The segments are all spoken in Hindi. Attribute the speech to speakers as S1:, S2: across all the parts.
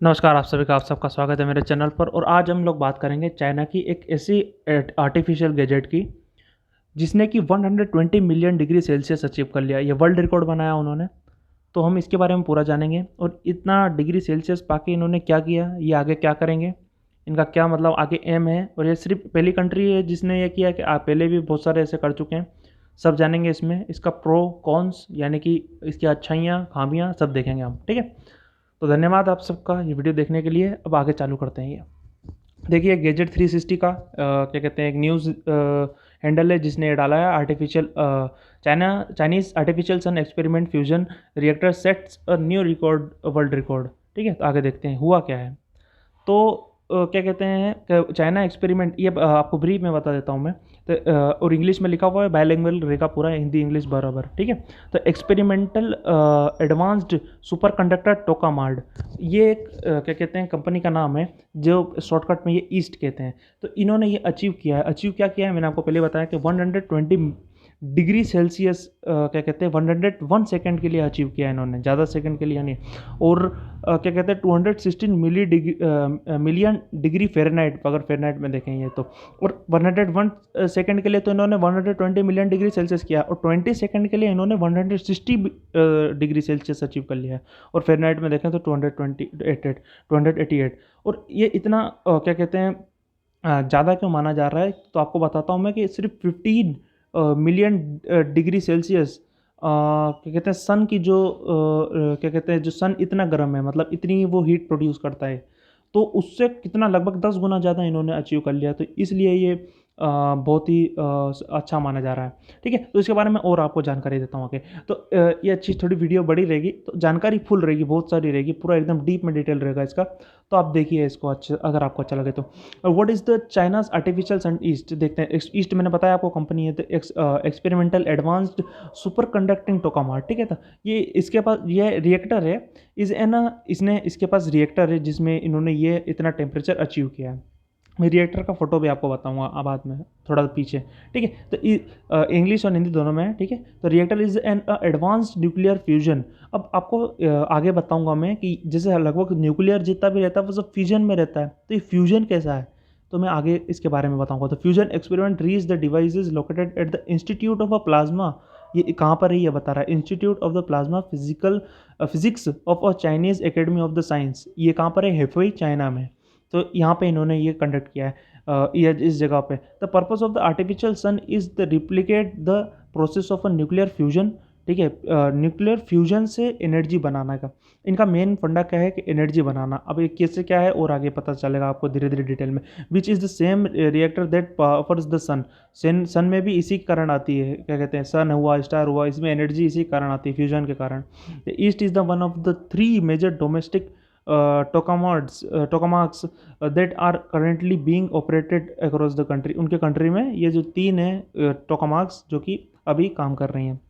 S1: नमस्कार आप सबका स्वागत है मेरे चैनल पर। और आज हम लोग बात करेंगे चाइना की एक ऐसी आर्टिफिशियल गैजेट की जिसने कि 120 मिलियन डिग्री सेल्सियस अचीव कर लिया। ये वर्ल्ड रिकॉर्ड बनाया उन्होंने। तो हम इसके बारे में पूरा जानेंगे और इतना डिग्री सेल्सियस पाके इन्होंने क्या किया, ये आगे क्या करेंगे, इनका क्या मतलब आगे एम है। और ये सिर्फ पहली कंट्री है जिसने ये किया कि आप पहले भी बहुत सारे ऐसे कर चुके हैं। सब जानेंगे इसमें, इसका प्रो कॉन्स यानी कि इसकी अच्छाइयाँ खामियाँ सब देखेंगे हम। ठीक है, तो धन्यवाद आप सबका ये वीडियो देखने के लिए। अब आगे चालू करते हैं। ये देखिए गैजेट 360 का क्या कहते हैं, एक न्यूज़ हैंडल है जिसने ये डाला है। Chinese artificial sun experiment fusion reactor sets a new record, world record. ठीक है, तो आगे देखते हैं हुआ क्या है। तो क्या कहते हैं कि चाइना एक्सपेरिमेंट, ये आपको ब्रीफ में बता देता हूँ मैं। तो और इंग्लिश में लिखा हुआ है, बायलिंगुअल रहेगा पूरा, हिंदी इंग्लिश बराबर। ठीक है, तो एक्सपेरिमेंटल एडवांस्ड सुपर कंडक्टर टोकामार्ड, ये एक क्या कहते हैं कंपनी का नाम है, जो शॉर्टकट में ये ईस्ट कहते हैं। तो इन्होंने ये अचीव किया है। अचीव क्या किया है, मैंने आपको पहले बताया कि 120 डिग्री सेल्सियस क्या कहते हैं 101 सेकंड के लिए अचीव किया है इन्होंने, ज़्यादा सेकंड के लिए नहीं। और क्या कहते हैं 216 मिलियन डिग्री फ़ारेनहाइट, अगर फ़ारेनहाइट में देखें ये तो। और 101 सेकंड के लिए तो इन्होंने 120 मिलियन डिग्री सेल्सियस किया, और 20 सेकंड के लिए इन्होंने 160 डिग्री सेल्सियस अचीव कर लिया है। और फ़ारेनहाइट में देखें तो 288। और ये इतना क्या कहते हैं ज़्यादा क्यों माना जा रहा है, तो आपको बताता हूँ मैं कि सिर्फ 15 मिलियन डिग्री सेल्सियस क्या कहते हैं सन की जो क्या कहते हैं, जो सन इतना गर्म है, मतलब इतनी वो हीट प्रोड्यूस करता है। तो उससे कितना लगभग 10 गुना ज़्यादा इन्होंने अचीव कर लिया। तो इसलिए ये बहुत ही अच्छा माना जा रहा है। ठीक है, तो इसके बारे में और आपको जानकारी देता हूँ आगे। तो ये अच्छी थोड़ी वीडियो बड़ी रहेगी, तो जानकारी फुल रहेगी, बहुत सारी रहेगी, पूरा एकदम डीप में डिटेल रहेगा इसका। तो आप देखिए इसको, अच्छे अगर आपको अच्छा लगे तो। What is the China's artificial sun EAST, देखते हैं। ईस्ट मैंने बताया आपको कंपनी है, तो experimental advanced superconducting tokamak. ठीक है, तो ये इसके पास ये रिएक्टर है, इस है ना, इसने इसके पास रिएक्टर है जिसमें इन्होंने ये इतना टेम्परेचर अचीव किया है। मैं रिएक्टर का फोटो भी आपको बताऊंगा बाद में, थोड़ा पीछे। ठीक है, तो इंग्लिश और हिंदी दोनों में है। ठीक है, तो reactor is an advanced nuclear fusion. अब आपको आगे बताऊंगा मैं कि जैसे लगभग न्यूक्लियर जितना भी रहता है वो सब फ्यूजन में रहता है, तो ये फ्यूजन कैसा है, तो मैं आगे इसके बारे में बताऊंगा। तो fusion experiment reach the device is located at the institute of a plasma. ये कहाँ पर है ये बता रहा है, institute of the plasma physics of a Chinese academy of the science. ये कहाँ पर है, हेफई चाइना में। तो यहाँ पे इन्होंने ये कंडक्ट किया है ये इस जगह पे। The purpose of the artificial sun is the replicate the process of a nuclear fusion. ठीक है, न्यूक्लियर फ्यूजन से एनर्जी बनाना का इनका मेन फंडा क्या है कि एनर्जी बनाना। अब ये कैसे क्या है और आगे पता चलेगा आपको धीरे धीरे डिटेल में। Which is the same reactor that powers the sun. Sun में भी इसी के कारण आती है, क्या कहते हैं, सन हुआ, स्टार हुआ, इसमें एनर्जी इसी के कारण आती है, फ्यूजन के कारण। EAST is the one of the 3 major domestic tokamaks that are currently being operated across the country. उनके कंट्री में ये जो 3 है टोकामार्क्स जो कि अभी काम कर रही हैं।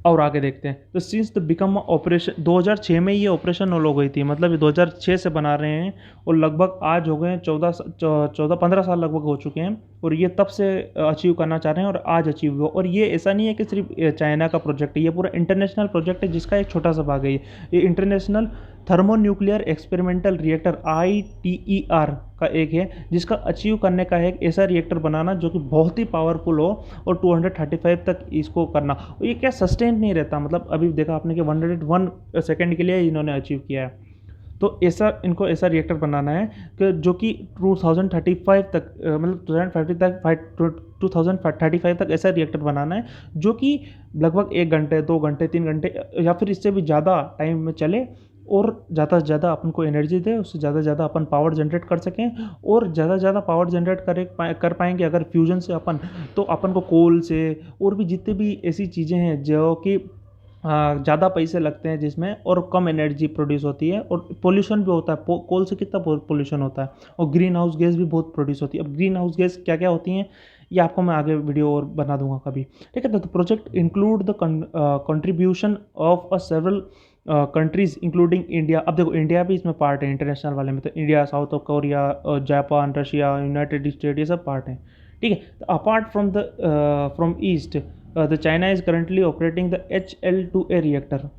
S1: और आगे देखते हैं। तो सिंस द बिकम ऑपरेशन 2006 में ये ऑपरेशन हो गई थी, मतलब ये 2006 से बना रहे हैं, और लगभग आज हो गए 14-15 साल लगभग हो चुके हैं। और ये तब से अचीव करना चाह रहे हैं और आज अचीव हुआ। और ये ऐसा नहीं है कि सिर्फ चाइना का प्रोजेक्ट है, ये पूरा इंटरनेशनल प्रोजेक्ट है जिसका एक छोटा सा भाग है ये international thermonuclear experimental reactor ITER का एक है, जिसका अचीव करने का है एक ऐसा रिएक्टर बनाना जो कि बहुत ही पावरफुल हो और 235 तक इसको करना। और ये क्या सस्टेन नहीं रहता, मतलब अभी देखा आपने कि 101 सेकंड के लिए इन्होंने अचीव किया है। तो ऐसा इनको ऐसा रिएक्टर बनाना है कि जो कि 2035 तक मतलब 2035 तक ऐसा रिएक्टर बनाना है जो कि लगभग 1 घंटे 2 घंटे 3 घंटे या फिर इससे भी ज़्यादा टाइम में चले, और ज़्यादा से ज़्यादा अपन को एनर्जी दे, उससे ज़्यादा से ज़्यादा अपन पावर जनरेट कर सकें। और ज़्यादा से ज़्यादा पावर जनरेट कर पाएंगे अगर फ्यूजन से अपन, तो अपन को कोल से और भी जितनी भी ऐसी चीज़ें हैं जो कि ज़्यादा पैसे लगते हैं जिसमें, और कम एनर्जी प्रोड्यूस होती है, और पोल्यूशन भी होता है। कोल से कितना पोल्यूशन होता है, और ग्रीन हाउस गैस भी बहुत प्रोड्यूस होती है। अब ग्रीन हाउस गैस क्या क्या होती हैं ये आपको मैं आगे वीडियो और बना दूंगा कभी। ठीक है, तो project include the contribution of a several countries including India. अब देखो इंडिया भी इसमें पार्ट है इंटरनेशनल वाले में, तो India, south of Korea, Japan, Russia, United state, ये सब पार्ट हैं। ठीक है, तो apart from east the China is currently operating the HL2A reactor.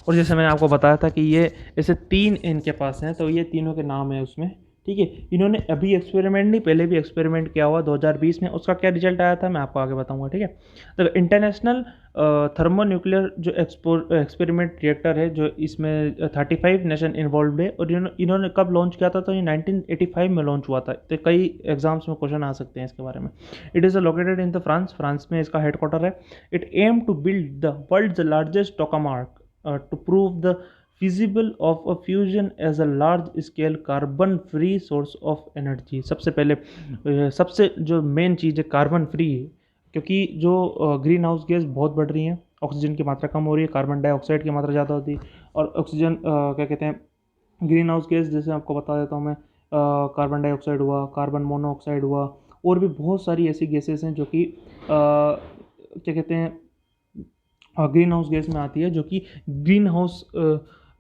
S1: और जैसे मैंने आपको बताया था कि ये ऐसे 3 इनके पास हैं, तो ये तीनों के नाम है उसमें, ठीक है। इन्होंने अभी एक्सपेरिमेंट नहीं, पहले भी एक्सपेरिमेंट किया हुआ 2020 में, उसका क्या रिजल्ट आया था मैं आपको आगे बताऊंगा, ठीक है। तो इंटरनेशनल थर्मोन्यूक्लियर जो एक्सपेरिमेंट रिएक्टर है, जो इसमें 35 नेशन इन्वॉल्व है, और इन्होंने कब लॉन्च किया था, तो ये 1985 में लॉन्च हुआ था। तो कई एग्जाम्स में क्वेश्चन आ सकते हैं इसके बारे में। It is located in the France, France में इसका हेडक्वार्टर है। It aim to build the world's largest tokamak to prove the feasible of a fusion as a large scale carbon free source of energy। सबसे पहले सबसे जो मेन चीज़ है कार्बन फ्री है, क्योंकि जो ग्रीन हाउस गैस बहुत बढ़ रही है, ऑक्सीजन की मात्रा कम हो रही है, कार्बन डाइऑक्साइड की मात्रा ज़्यादा होती है, और ऑक्सीजन क्या कहते हैं, ग्रीन हाउस गैस जैसे आपको बता देता हूँ मैं, कार्बन डाइऑक्साइड हुआ, कार्बन मोनोऑक्साइड हुआ, और भी बहुत सारी ऐसी गैसेस हैं जो कि क्या कहते हैं, ग्रीन हाउस गैस में आती है, जो कि ग्रीन हाउस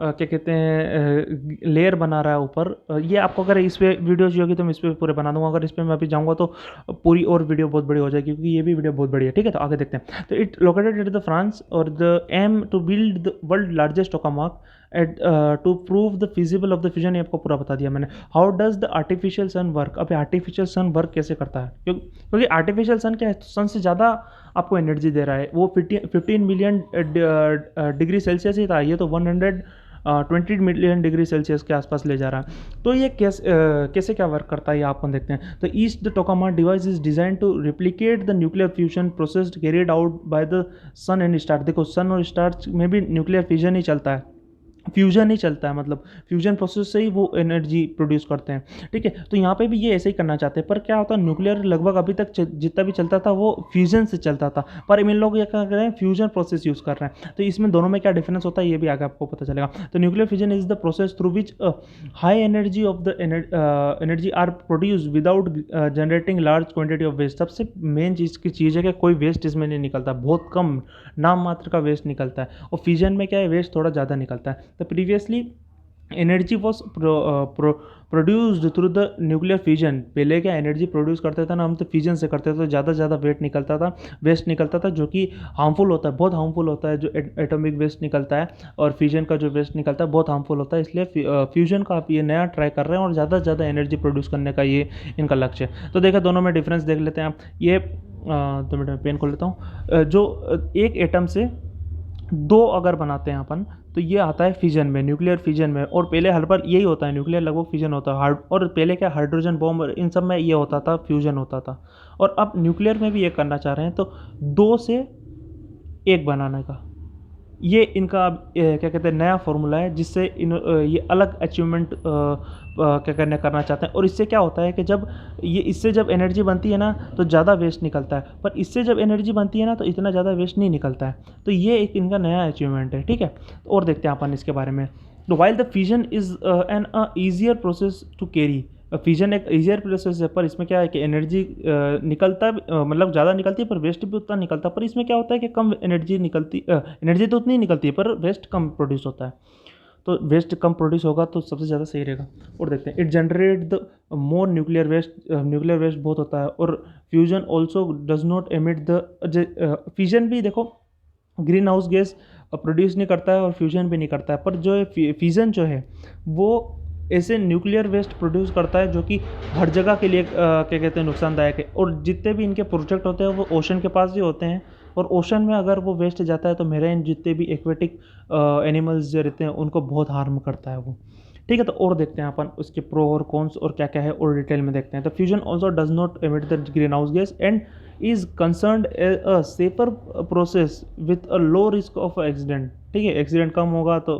S1: क्या कहते हैं लेयर बना रहा है ऊपर। ये आपको अगर इस पे वीडियो चाहिए होगी तो मैं इस पे पूरे बना दूंगा, अगर इस पे मैं अभी जाऊंगा तो पूरी और वीडियो बहुत बड़ी हो जाएगी, क्योंकि ये भी वीडियो बहुत बड़ी है, ठीक है। तो आगे देखते हैं। तो it located at the France, और the aim to build the world largest tokamak at to prove the feasible of the fusion. ये आपको पूरा बता दिया मैंने। How does the artificial sun work. अब आर्टिफिशियल सन वर्क कैसे करता है, क्योंकि आर्टिफिशियल सन क्या है, सन से ज़्यादा आपको एनर्जी दे रहा है। वो 15 मिलियन डिग्री सेल्सियस ही था, ये तो 120 मिलियन डिग्री सेल्सियस के आसपास ले जा रहा है। तो ये कैसे क्या वर्क करता है, ये आप देखते हैं। तो EAST the tokamak device is design to replicate the nuclear fusion process carried out by the sun and star. देखो सन और स्टार में भी न्यूक्लियर फ्यूजन ही चलता है, फ्यूजन ही चलता है, मतलब फ्यूजन प्रोसेस से ही वो एनर्जी प्रोड्यूस करते हैं, ठीक है। तो यहाँ पे भी ये ऐसे ही करना चाहते हैं, पर क्या होता है, न्यूक्लियर लगभग अभी तक जितना भी चलता था वो फ्यूजन से चलता था, पर इन लोग ये क्या कर रहे हैं, फ्यूजन प्रोसेस यूज़ कर रहे हैं। तो इसमें दोनों में क्या डिफरेंस होता है ये भी आगे आपको पता चलेगा। तो nuclear fusion is the process through which high energy of the energy are produce without generating large quantity of waste. सबसे मेन चीज़ है कि कोई वेस्ट इसमें नहीं निकलता, बहुत कम नाम मात्र का वेस्ट निकलता है, और फ्यूजन में क्या है, वेस्ट थोड़ा ज़्यादा निकलता है। तो previously energy was produced through the nuclear fusion. पहले क्या एनर्जी प्रोड्यूस करते थे ना हम, तो फ्यूजन से करते थे, तो ज़्यादा से ज़्यादा वेस्ट निकलता था, जो कि हार्मफुल होता है, बहुत हार्मफुल होता है। जो एटॉमिक वेस्ट निकलता है और फ्यूजन का जो वेस्ट निकलता है बहुत हार्मफुल होता है, इसलिए फ्यूजन का आप ये नया ट्राई कर रहे हैं, और ज़्यादा से ज़्यादा एनर्जी प्रोड्यूस करने का ये इनका लक्ष्य है। तो देखा दोनों में डिफरेंस देख लेते हैं आप। ये 2 मिनट में पेन खोल लेता हूँ। जो एक एटम से 2 अगर बनाते हैं अपन, तो ये आता है फिजन में, न्यूक्लियर फिजन में। और पहले हर बार यही होता है, न्यूक्लियर लगभग फिजन होता है, और पहले क्या हाइड्रोजन बॉम्ब इन सब में ये होता था, फ्यूजन होता था। और अब न्यूक्लियर में भी ये करना चाह रहे हैं, तो 2 से 1 बनाने का ये इनका क्या कहते हैं नया फॉर्मूला है, जिससे ये अलग अचीवमेंट क्या करना चाहते हैं। और इससे क्या होता है कि इससे जब एनर्जी बनती है ना तो ज़्यादा वेस्ट निकलता है, पर इससे जब एनर्जी बनती है ना तो इतना ज़्यादा वेस्ट नहीं निकलता है। तो ये एक इनका नया अचीवमेंट है, ठीक है। और देखते हैं अपन इसके बारे में। तो while the fusion is an easier process to carry. Fusion एक ईजियर प्रोसेस है, पर इसमें क्या है कि एनर्जी निकलता मतलब ज़्यादा निकलती है, पर वेस्ट भी उतना निकलता है। पर इसमें क्या होता है कि कम एनर्जी निकलती, एनर्जी तो उतनी निकलती है, पर वेस्ट कम प्रोड्यूस होता है। तो वेस्ट कम प्रोड्यूस होगा तो सबसे ज़्यादा सही रहेगा। और देखते हैं, it generate the more nuclear waste बहुत होता है। और fusion also does not emit the fusion भी देखो ग्रीन हाउस गैस प्रोड्यूस नहीं करता है, और फ्यूजन भी नहीं करता है, पर जो फ्यूजन जो है वो ऐसे न्यूक्लियर वेस्ट प्रोड्यूस करता है जो कि हर जगह के लिए क्या कहते हैं नुकसानदायक है। और जितने भी इनके प्रोजेक्ट होते हैं वो ओशन के पास ही होते हैं, और ओशन में अगर वो वेस्ट जाता है तो मेरेन जितने भी एक्वेटिक एनिमल्स जो रहते हैं उनको बहुत हार्म करता है वो, ठीक है। तो और देखते हैं अपन उसके प्रो और कॉन्स और क्या क्या है, और डिटेल में देखते हैं। तो fusion also does not emit the green house gas and is concerned a safer process with a low risk of accident, ठीक है। एक्सीडेंट कम होगा तो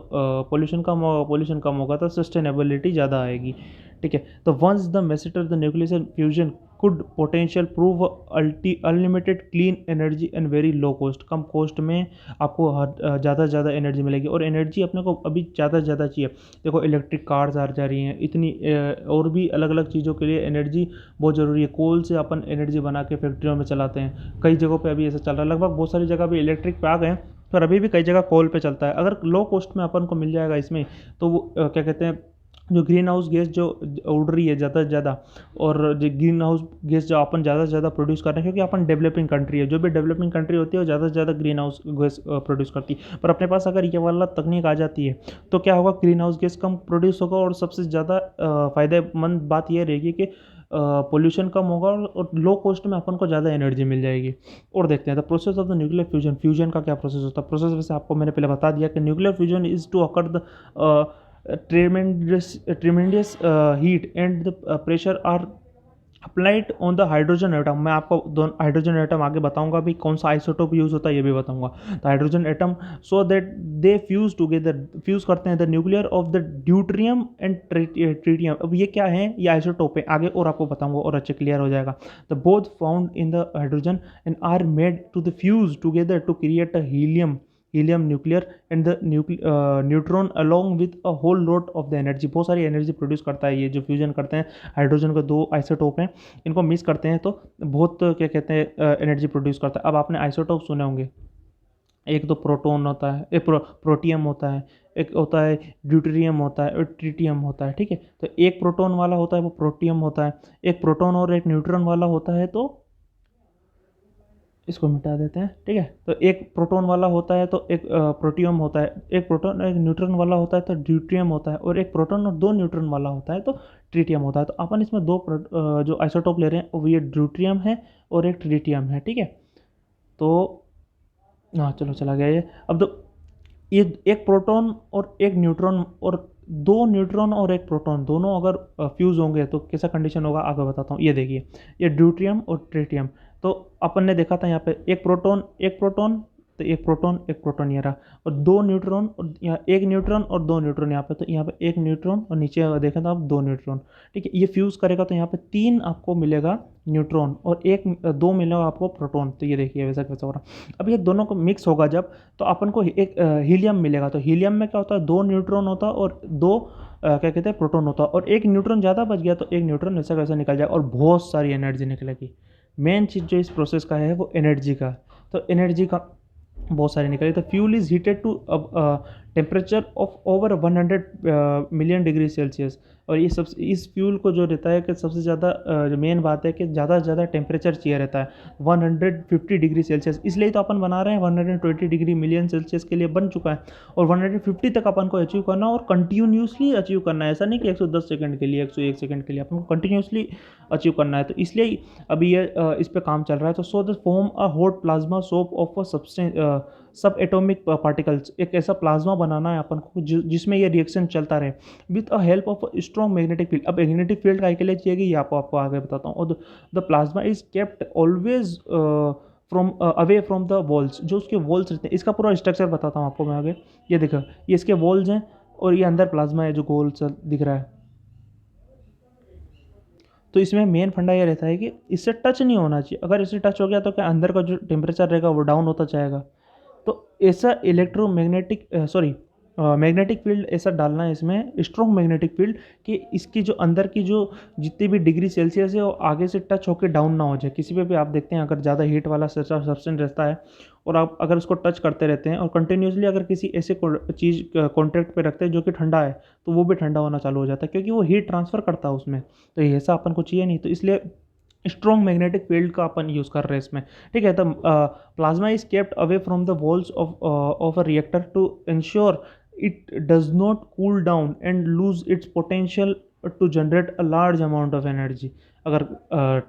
S1: पोल्यूशन कम होगा तो सस्टेनेबिलिटी ज़्यादा आएगी, ठीक है। तो once the master the nuclear fusion could potential prove unlimited clean energy and very low cost. कम कॉस्ट में आपको ज़्यादा से ज़्यादा एनर्जी मिलेगी, और एनर्जी अपने को अभी ज़्यादा से ज़्यादा चाहिए। देखो इलेक्ट्रिक कार्स आ जा रही हैं इतनी, और भी अलग अलग चीज़ों के लिए एनर्जी बहुत ज़रूरी है। कोल से अपन एनर्जी बना के फैक्ट्रियों में चलाते हैं, कई जगहों पे अभी ऐसा चल रहा है, लगभग बहुत सारी जगह भी इलेक्ट्रिक पे आ गए हैं, पर अभी भी कई जगह कोल पे चलता है। अगर लो कॉस्ट में अपन को मिल जाएगा इसमें, तो वो क्या कहते हैं जो ग्रीन हाउस गैस जो उड़ रही है ज़्यादा से ज़्यादा, और जो ग्रीन हाउस गैस जो अपन ज़्यादा से ज़्यादा प्रोड्यूस कर रहे हैं, क्योंकि अपन डेवलपिंग कंट्री है, जो भी डेवलपिंग कंट्री होती है वो ज़्यादा से ज़्यादा ग्रीन हाउस गैस प्रोड्यूस करती है। पर अपने पास अगर ये वाला तकनीक आ जाती है तो क्या होगा, ग्रीन हाउस गैस कम प्रोड्यूस होगा, और सबसे ज़्यादा फ़ायदेमंद बात यह रहेगी कि पोल्यूशन कम होगा, और लो कॉस्ट में अपन को ज़्यादा एनर्जी मिल जाएगी। और देखते हैं the process of the nuclear fusion. Fusion का क्या प्रोसेस होता है? प्रोसेस वैसे आपको मैंने पहले बता दिया कि nuclear fusion is to occur the tremendous heat and the pressure are applied on the hydrogen atom. मैं आपको दोनों हाइड्रोजन एटम आगे बताऊंगा भी, कौन सा आइसोटोप यूज़ होता है ये भी बताऊंगा। तो hydrogen atom, so that they fuse together, fuse करते हैं the nuclear of the deuterium and tritium. अब ये क्या है, ये आइसोटोप है, आगे और आपको बताऊंगा और अच्छे क्लियर हो जाएगा। The both found in the hydrogen and are made to the fuse together to create a helium nuclear and the neutron along with a whole load of the energy. बहुत सारी एनर्जी प्रोड्यूस करता है ये जो फ्यूजन करते हैं। हाइड्रोजन का दो आइसोटोप हैं, इनको मिक्स करते हैं तो बहुत क्या कहते हैं एनर्जी प्रोड्यूस करता है। अब आपने आइसोटोप सुने होंगे, एक तो प्रोटॉन होता है, एक प्रोटियम होता है, एक होता है ड्यूटेरियम होता है, और ट्रिटियम होता है। ठीक है, तो एक प्रोटॉन वाला होता है वो प्रोटियम होता है, एक प्रोटॉन और एक न्यूट्रॉन वाला होता है तो इसको मिटा देते हैं। ठीक है, तो एक प्रोटॉन वाला होता है तो एक प्रोटियम होता है, एक प्रोटॉन एक न्यूट्रॉन वाला होता है तो ड्यूट्रियम होता है, और एक प्रोटॉन और दो न्यूट्रॉन वाला होता है तो ट्रिटियम होता है। तो अपन इसमें दो जो आइसोटोप ले रहे हैं वो ये ड्यूट्रियम है और एक ट्रिटियम है। ठीक है, तो हाँ चलो चला गया ये। अब तो ये एक प्रोटॉन और एक न्यूट्रॉन, और दो न्यूट्रॉन और एक प्रोटॉन दोनों अगर फ्यूज होंगे तो कैसा कंडीशन होगा आगे बताता हूँ। ये देखिए, ये ड्यूट्रियम और ट्रिटियम। तो अपन ने देखा था यहाँ पे एक प्रोटॉन एक प्रोटॉन, तो एक प्रोटॉन ये रहा, और दो न्यूट्रॉन, और यहाँ एक न्यूट्रॉन और दो न्यूट्रॉन यहाँ पे, तो यहाँ पे एक न्यूट्रॉन और नीचे अगर देखें तो आप दो न्यूट्रॉन। ठीक है, ये फ्यूज़ करेगा तो यहाँ पे तीन आपको मिलेगा न्यूट्रॉन, और एक दो मिलेगा आपको प्रोटॉन। तो ये देखिए वैसा कैसा हो रहा। अब ये दोनों को मिक्स होगा जब, तो अपन को एक हीलियम मिलेगा। तो हीलियम में क्या होता है, दो न्यूट्रॉन होता है और दो क्या कहते हैं प्रोटॉन होता है, और एक न्यूट्रॉन ज़्यादा बच गया तो एक न्यूट्रॉन वैसा वैसा निकल जाएगा, और बहुत सारी एनर्जी निकलेगी। मेन चीज़ जो इस प्रोसेस का है वो एनर्जी का। तो एनर्जी का बहुत सारी निकली। तो fuel is heated to temperature of over 100 million degree Celsius. और ये सब इस फ्यूल को जो रहता है कि सबसे ज़्यादा जो मेन बात है कि ज़्यादा से ज़्यादा टेम्परेचर चाहिए रहता है 150 डिग्री सेल्सियस। इसलिए तो अपन बना रहे हैं 120 डिग्री मिलियन सेल्सियस के लिए बन चुका है, और 150 तक अपन को अचीव करना और कंटिन्यूसली अचीव करना है। ऐसा नहीं कि 110 सेकंड के लिए 101 सेकंड के लिए, अपन को कंटिन्यूसली अचीव करना है। तो इसलिए अभी ये इस पे काम चल रहा है। तो so the form a hot plasma soap of a सब एटॉमिक पार्टिकल्स। एक ऐसा प्लाज्मा बनाना है अपन को जिसमें ये रिएक्शन चलता रहे with a help of a strong magnetic field. अब मैग्नेटिक फील्ड का के लिए चाहिए, ये आपको आगे बताता हूँ। और the plasma is kept always from away from the walls. जो उसके वॉल्स रहते हैं, इसका पूरा स्ट्रक्चर बताता हूँ आपको मैं आगे। ये देखो, ये इसके वॉल्स हैं, और ये अंदर प्लाज्मा है जो गोल सा दिख रहा है। तो इसमें मेन फंडा ये रहता है कि इससे टच नहीं होना चाहिए। अगर इससे टच हो गया तो क्या अंदर का जो टेम्परेचर रहेगा वो डाउन होता जाएगा। तो ऐसा इलेक्ट्रोमैग्नेटिक मैग्नेटिक फील्ड ऐसा डालना है इसमें, स्ट्रॉन्ग मैग्नेटिक फील्ड, कि इसकी जो अंदर की जो जितनी भी डिग्री सेल्सियस है वो आगे से टच होकर डाउन ना हो जाए। किसी पे भी आप देखते हैं अगर ज़्यादा हीट वाला सब्सटेंस रहता है और आप अगर उसको टच करते रहते हैं और कंटिन्यूसली अगर किसी ऐसे चीज़ कॉन्टैक्ट पे रखते हैं जो कि ठंडा है, तो वो भी ठंडा होना चालू हो जाता है, क्योंकि वो हीट ट्रांसफ़र करता है उसमें। तो ये ऐसा अपन को चाहिए नहीं, तो इसलिए स्ट्रॉन्ग मैग्नेटिक फील्ड का अपन यूज़ कर रहे हैं इसमें। ठीक है, तो plasma is kept away from the walls of a reactor to ensure it does not cool down and lose its potential to generate a large amount of energy। अगर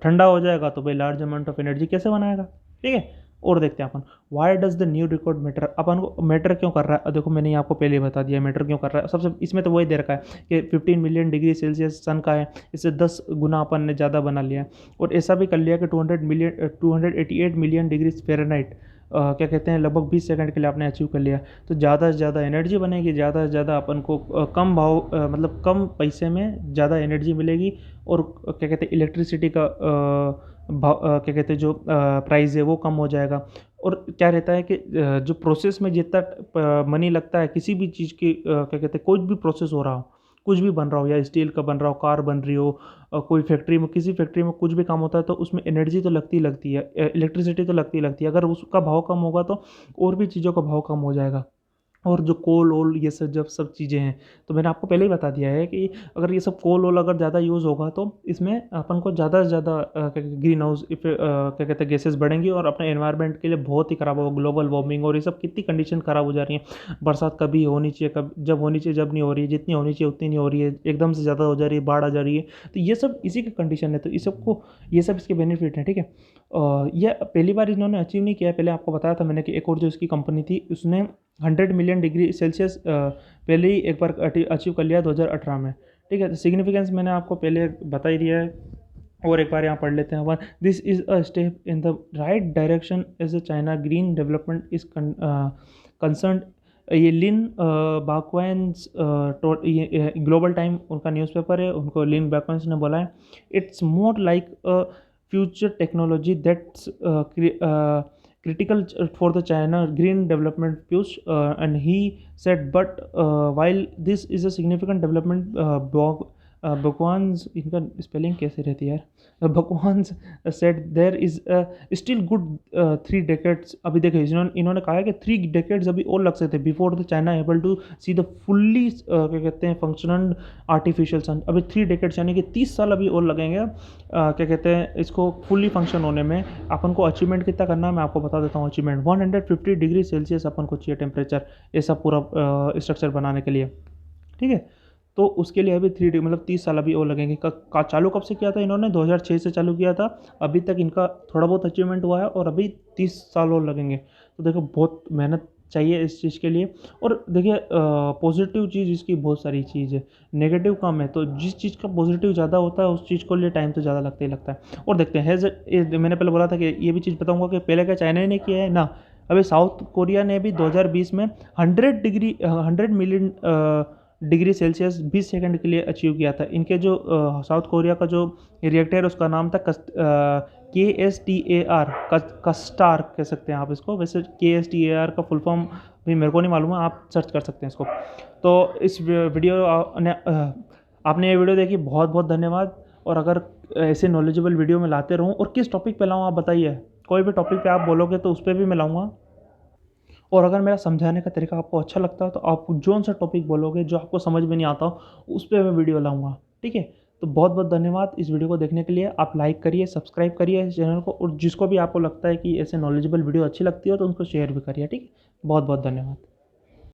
S1: ठंडा हो जाएगा तो भाई लार्ज अमाउंट ऑफ एनर्जी कैसे बनाएगा। ठीक है, और देखते हैं अपन why does the new record matter. अपन को मैटर क्यों कर रहा है, देखो मैंने आपको पहले ही बता दिया मैटर क्यों कर रहा है। सबसे इसमें तो वही दे रखा है कि 15 मिलियन डिग्री सेल्सियस सन का है, इससे 10 गुना अपन ने ज़्यादा बना लिया है। और ऐसा भी कर लिया कि 288 मिलियन डिग्री फ़ारेनहाइट क्या कहते हैं लगभग 20 सेकंड के लिए आपने अचीव कर लिया। तो ज़्यादा से ज़्यादा एनर्जी बनेगी, ज़्यादा से ज़्यादा अपन को कम भाव मतलब कम पैसे में ज़्यादा एनर्जी मिलेगी। और क्या कहते हैं इलेक्ट्रिसिटी का भाव क्या कहते हैं जो प्राइस है वो कम हो जाएगा। और क्या रहता है कि जो प्रोसेस में जितना मनी लगता है किसी भी चीज़ की क्या कहते हैं कोई भी प्रोसेस हो रहा हो, कुछ भी बन रहा हो, या स्टील का बन रहा हो, कार बन रही हो, कोई फैक्ट्री में किसी फैक्ट्री में कुछ भी काम होता है तो उसमें एनर्जी तो लगती लगती है, इलेक्ट्रिसिटी तो लगती लगती है। अगर उसका भाव कम होगा तो और भी चीज़ों का भाव कम हो जाएगा। और जो कोल ओल ये सब जब सब चीज़ें हैं, तो मैंने आपको पहले ही बता दिया है कि अगर ये सब कोल ओल अगर ज़्यादा यूज़ होगा तो इसमें अपन को ज़्यादा से ज़्यादा ग्रीन हाउस क्या कहते हैं गैसेस बढ़ेंगी और अपने एनवायरनमेंट के लिए बहुत ही ख़राब होगा। ग्लोबल वार्मिंग और ये सब कितनी कंडीशन ख़राब हो जा रही है। बरसात कभी होनी चाहिए, कब जब होनी चाहिए जब नहीं हो रही है, जितनी होनी चाहिए उतनी नहीं हो रही है, एकदम से ज़्यादा हो जा रही है, बाढ़ आ जा रही है। तो ये सब इसी की कंडीशन है, तो इस सबको ये सब इसके बेनिफिट हैं, ठीक है। ये पहली बार इन्होंने अचीव नहीं किया है। पहले आपको बताया था मैंने कि एक और जो इसकी कंपनी थी उसने 100 मिलियन डिग्री सेल्सियस पहले ही एक बार अचीव कर लिया 2018 में, ठीक है। तो सिग्निफिकेंस मैंने आपको पहले बता ही दिया है, और एक बार यहाँ पढ़ लेते हैं। One, this is a step in the right direction as a China green development is concern. ये लिन बाक्वेंस ग्लोबल टाइम उनका न्यूज़पेपर है, उनको लिन बाक्वेंस ने बोला है, it's more like a future technology that's critical for the China green development push, and he said, but while this is a significant development, Bhagwan's इनका स्पेलिंग कैसे रहती है यार, Bhagwan's said there is still good 3 decades। अभी देखिए इन्होंने कहा है कि 3 decades अभी और लग सकते हैं before the China able to see the fully क्या कहते हैं फंक्शनल आर्टिफिशियल सन। अभी 3 decades यानी कि 30 साल अभी और लगेंगे क्या कहते हैं इसको फुल्ली फंक्शन होने में। अपन को अचीवमेंट कितना करना है मैं आपको बता देता हूँ। अचीवमेंट 150 डिग्री सेल्सियस अपन को चाहिए टेम्परेचर ऐसा पूरा स्ट्रक्चर बनाने के लिए, ठीक है। तो उसके लिए अभी 3 मतलब 30 साल अभी और लगेंगे। चालू कब से किया था इन्होंने? 2006 से चालू किया था। अभी तक इनका थोड़ा बहुत अचीवमेंट हुआ है और अभी 30 साल और लगेंगे। तो देखो बहुत मेहनत चाहिए इस चीज़ के लिए। और देखिए पॉजिटिव चीज़ इसकी बहुत सारी चीज़ है, नेगेटिव कम है। तो जिस चीज़ का पॉजिटिव ज़्यादा होता है उस चीज़ को लिए टाइम तो ज़्यादा लगता ही लगता है। और देखते हैं मैंने पहले बोला था कि ये भी चीज़ बताऊंगा कि पहले क्या चाइना ने किया है ना, अभी साउथ कोरिया ने भी 2020 में 100 मिलियन डिग्री सेल्सियस 20 सेकंड के लिए अचीव किया था। इनके जो साउथ कोरिया का जो रिएक्टर है उसका नाम था KSTAR, कस्टार कह सकते हैं आप इसको। वैसे KSTAR का फुल फॉर्म भी मेरे को नहीं मालूम है, आप सर्च कर सकते हैं इसको। तो इस वीडियो आपने ये वीडियो देखी, बहुत बहुत धन्यवाद। और अगर ऐसे नॉलेजेबल वीडियो में लाते रहूँ, और किस टॉपिक पे लाऊँ आप बताइए, कोई भी टॉपिक पे आप बोलोगे तो उस पर भी मैं लाऊँगा। और अगर मेरा समझाने का तरीका आपको अच्छा लगता है तो आप जो सा टॉपिक बोलोगे जो आपको समझ में नहीं आता हो उस पर मैं वीडियो लाऊंगा, ठीक है। तो बहुत बहुत धन्यवाद इस वीडियो को देखने के लिए। आप लाइक करिए, सब्सक्राइब करिए इस चैनल को, और जिसको भी आपको लगता है कि ऐसे नॉलेजेबल वीडियो अच्छी लगती हो तो उनको शेयर भी करिए, ठीक है। बहुत बहुत धन्यवाद।